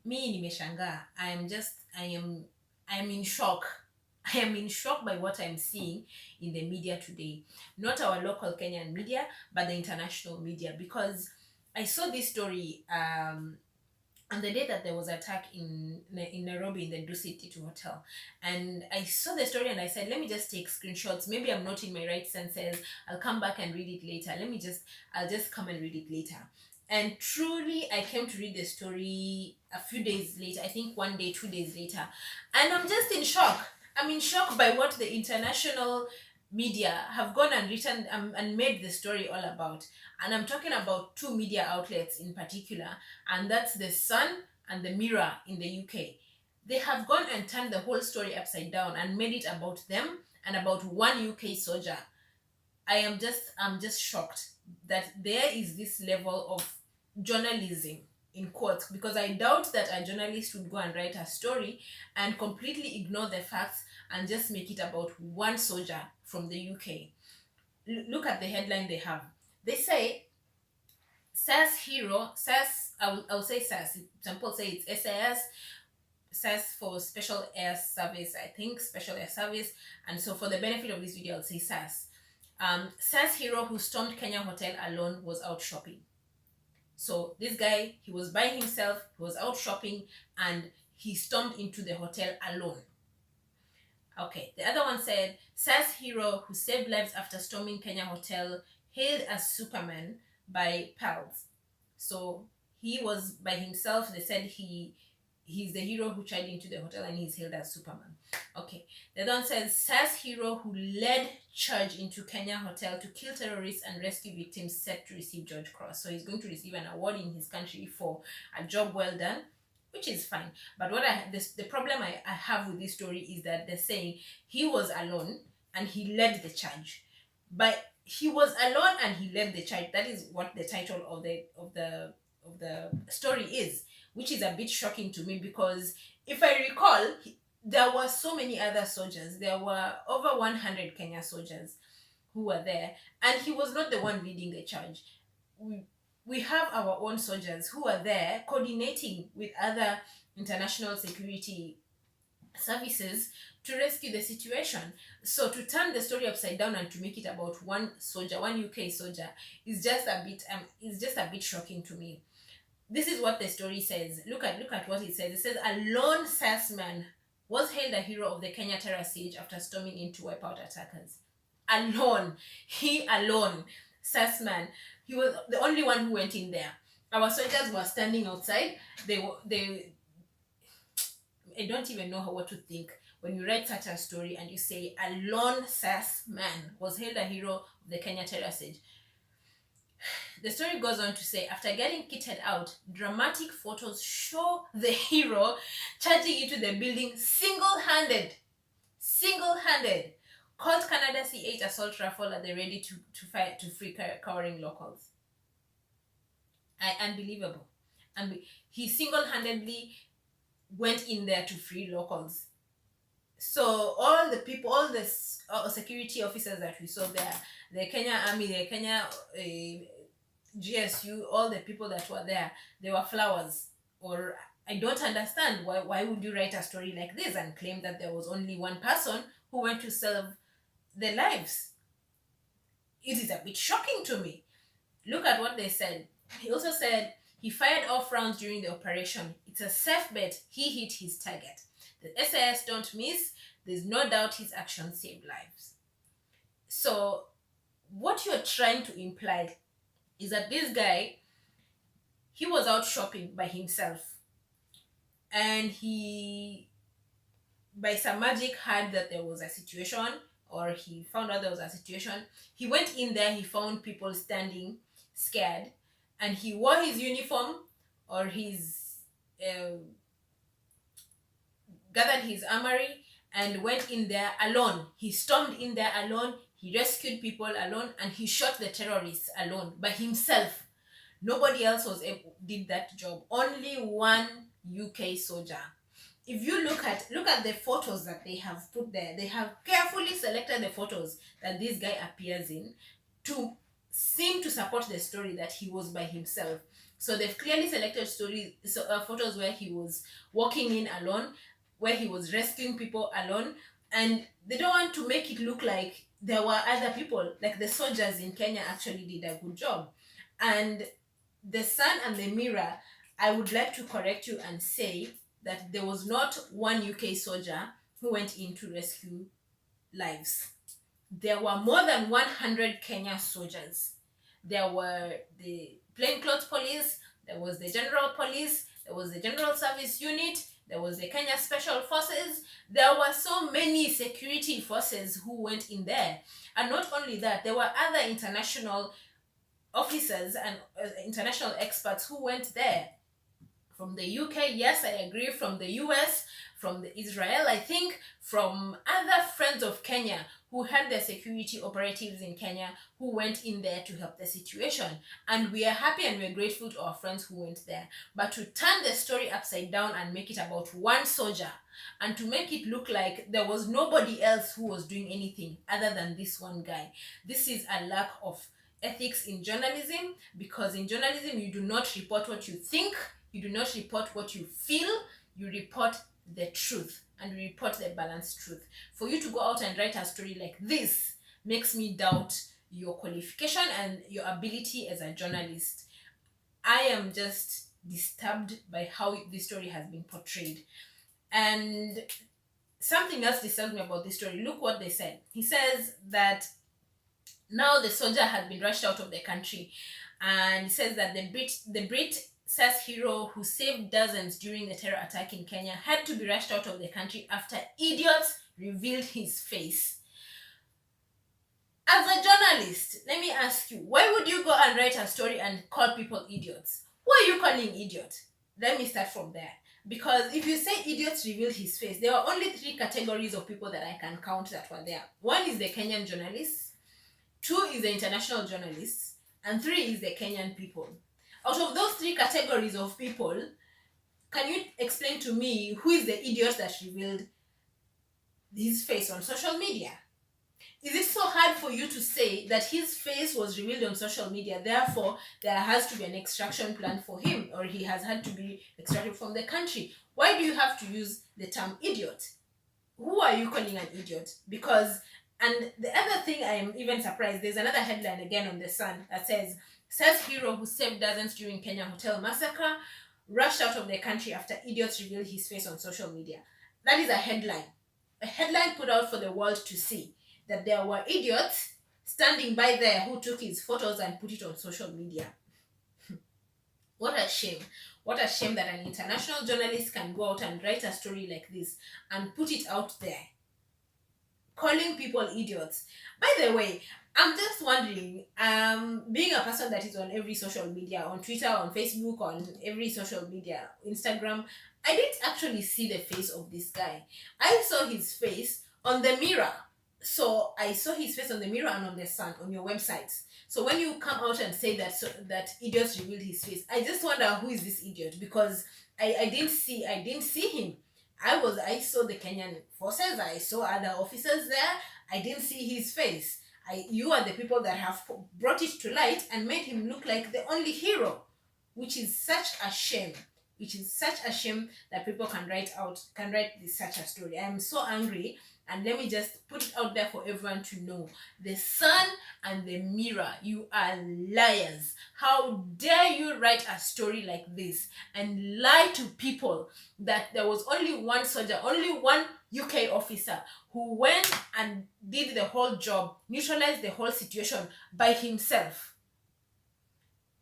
Me nimeshangaa. I am in shock. I am in shock by what I'm seeing in the media today. Not our local Kenyan media, but the international media. Because I saw this story on the day that there was attack in Nairobi in the Dusit hotel, and I saw the story and I said, let me just take screenshots. Maybe I'm not in my right senses. I'll come back and read it later. I'll just come and read it later. And truly, I came to read the story a few days later. I think one day, 2 days later, and I'm just in shock. I'm in shock by what the international media have gone and written and made the story all about. And I'm talking about two media outlets in particular, and that's the Sun and the Mirror in the UK. They have gone and turned the whole story upside down and made it about them and about one UK soldier. I'm just shocked that there is this level of journalism in quotes, because I doubt that a journalist would go and write a story and completely ignore the facts and just make it about one soldier from the UK. Look at the headline they have. They say SAS hero, SAS, I will say SAS. Some people say it's SAS, SAS for Special Air Service, I think, Special Air Service. And so, for the benefit of this video, I'll say SAS. SAS hero who stormed Kenya hotel alone was out shopping. So, this guy, he was by himself, he was out shopping, and he stormed into the hotel alone. Okay, the other one said, SAS hero who saved lives after storming Kenya hotel hailed as Superman by pals. So he was by himself. They said he's the hero who charged into the hotel and he's hailed as Superman. Okay, the other one says, SAS hero who led charge into Kenya hotel to kill terrorists and rescue victims set to receive George Cross. So he's going to receive an award in his country for a job well done, which is fine. But the problem I have with this story is that they're saying he was alone and he led the charge. But he was alone and he led the charge. That is what the title of the story is, which is a bit shocking to me, because if I recall, there were so many other soldiers. There were over 100 Kenya soldiers who were there, and he was not the one leading the charge. We have our own soldiers who are there coordinating with other international security services to rescue the situation. So to turn the story upside down and to make it about one soldier, one UK soldier, is just a bit shocking to me. This is what the story says. Look at what it says. It says a lone SAS man was hailed a hero of the Kenya terror siege after storming in to wipe out attackers. Alone, he alone, SAS man. He was the only one who went in there. Our soldiers were standing outside. They I don't even know what to think when you write such a story and you say a lone SAS man was hailed a hero of the Kenya terror siege. The story goes on to say, after getting kitted out, dramatic photos show the hero charging into the building single-handed. Called Canada C8 assault rifle at the ready to fight to free cowering locals. Unbelievable. And he single-handedly went in there to free locals. So all the people, all the security officers that we saw there, the Kenya Army, the Kenya GSU, all the people that were there, they were flowers. Or I don't understand why would you write a story like this and claim that there was only one person who went to save their lives? It is a bit shocking to me. Look at what they said. He also said he fired off rounds during the operation. It's a safe bet he hit his target. The SAS don't miss. There's no doubt his actions saved lives. So what you're trying to imply is that this guy, he was out shopping by himself, and he, by some magic, heard that there was a situation, or he found out there was a situation. He went in there, he found people standing scared, and he wore his uniform, or his gathered his armory and went in there alone. He stormed in there alone, he rescued people alone, and he shot the terrorists alone by himself. Nobody else did that job. Only one UK soldier. If you look at the photos that they have put there, they have carefully selected the photos that this guy appears in to seem to support the story that he was by himself. So they've clearly selected photos where he was walking in alone, where he was rescuing people alone, and they don't want to make it look like there were other people. Like the soldiers in Kenya actually did a good job. And the Sun and the Mirror, I would like to correct you and say that there was not one UK soldier who went in to rescue lives. There were more than 100 Kenya soldiers. There were the plainclothes police, there was the general police, there was the general service unit, there was the Kenya special forces. There were so many security forces who went in there. And not only that, there were other international officers and international experts who went there from the UK, yes, I agree, from the US, from the Israel, I think, from other friends of Kenya who had their security operatives in Kenya who went in there to help the situation. And we are happy and we're grateful to our friends who went there. But to turn the story upside down and make it about one soldier and to make it look like there was nobody else who was doing anything other than this one guy, this is a lack of ethics in journalism, because in journalism you do not report what you think, you do not report what you feel, you report the truth, and you report the balanced truth. For you to go out and write a story like this makes me doubt your qualification and your ability as a journalist. I am just disturbed by how this story has been portrayed. And something else disturbs me about this story. Look what they said. He says that now the soldier has been rushed out of the country, and he says that the Brit SAS hero who saved dozens during the terror attack in Kenya had to be rushed out of the country after idiots revealed his face. As a journalist, let me ask you, why would you go and write a story and call people idiots? Who are you calling idiot? Let me start from there. Because if you say idiots revealed his face, there are only 3 categories of people that I can count that were there. 1 is the Kenyan journalists, 2 is the international journalists, and 3 is the Kenyan people. Out of those 3 categories of people, can you explain to me who is the idiot that revealed his face on social media? Is it so hard for you to say that his face was revealed on social media, therefore there has to be an extraction plan for him, or he has had to be extracted from the country? Why do you have to use the term idiot? Who are you calling an idiot? Because, and the other thing I am even surprised, there's another headline again on the Sun that says, SAS hero who saved dozens during Kenya hotel massacre rushed out of the country after idiots revealed his face on social media. That is a headline put out for the world to see, that there were idiots standing by there who took his photos and put it on social media. What a shame. What a shame that an international journalist can go out and write a story like this and put it out there, calling people idiots. By the way, I'm just wondering, being a person that is on every social media, on Twitter, on Facebook, on every social media, Instagram, I didn't actually see the face of this guy. I saw his face on the Mirror. So I saw his face on the Mirror and on the Sun, on your websites. So when you come out and say that that idiots revealed his face, I just wonder who is this idiot, because I didn't see him. I saw the Kenyan forces, I saw other officers there. I didn't see his face. You are the people that have brought it to light and made him look like the only hero, which is such a shame. Which is such a shame that people can write such a story. I am so angry, and let me just put it out there for everyone to know. The Sun and the Mirror, you are liars. How dare you write a story like this and lie to people that there was only one soldier, only one UK officer who went and did the whole job, neutralized the whole situation by himself.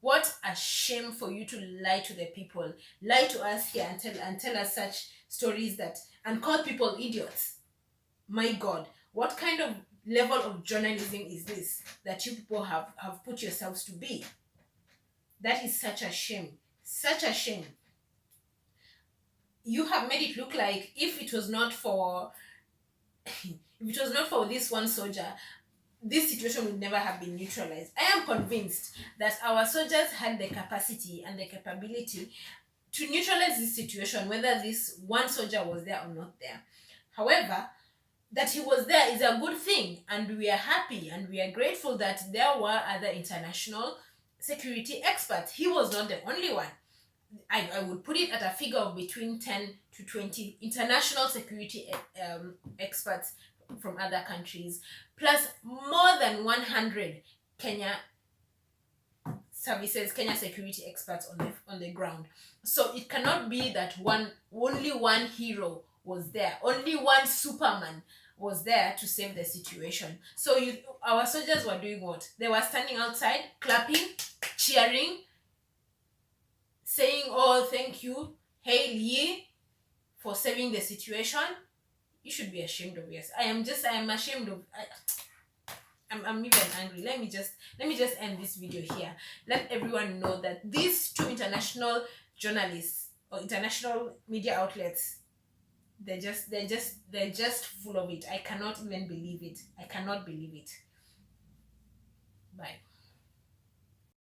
What a shame for you to lie to the people, lie to us here and tell us such stories and call people idiots. My God, what kind of level of journalism is this that you people have put yourselves to be? That is such a shame. Such a shame. You have made it look like if it was not for this one soldier, this situation would never have been neutralized. I am convinced that our soldiers had the capacity and the capability to neutralize this situation, whether this one soldier was there or not there. However, that he was there is a good thing, and we are happy and we are grateful that there were other international security experts. He was not the only one. I would put it at a figure of between 10 to 20 international security experts from other countries, plus more than 100 Kenya security experts on the ground. So it cannot be that only one hero was there, only one Superman was there to save the situation. So our soldiers were doing what? They were standing outside, clapping, cheering, saying, "Oh, thank you, hail ye for saving the situation." You should be ashamed of yourself. I am ashamed of. I'm even angry. Let me just end this video here. Let everyone know that these two international journalists or international media outlets, they're just full of it. I cannot even believe it. I cannot believe it. Bye.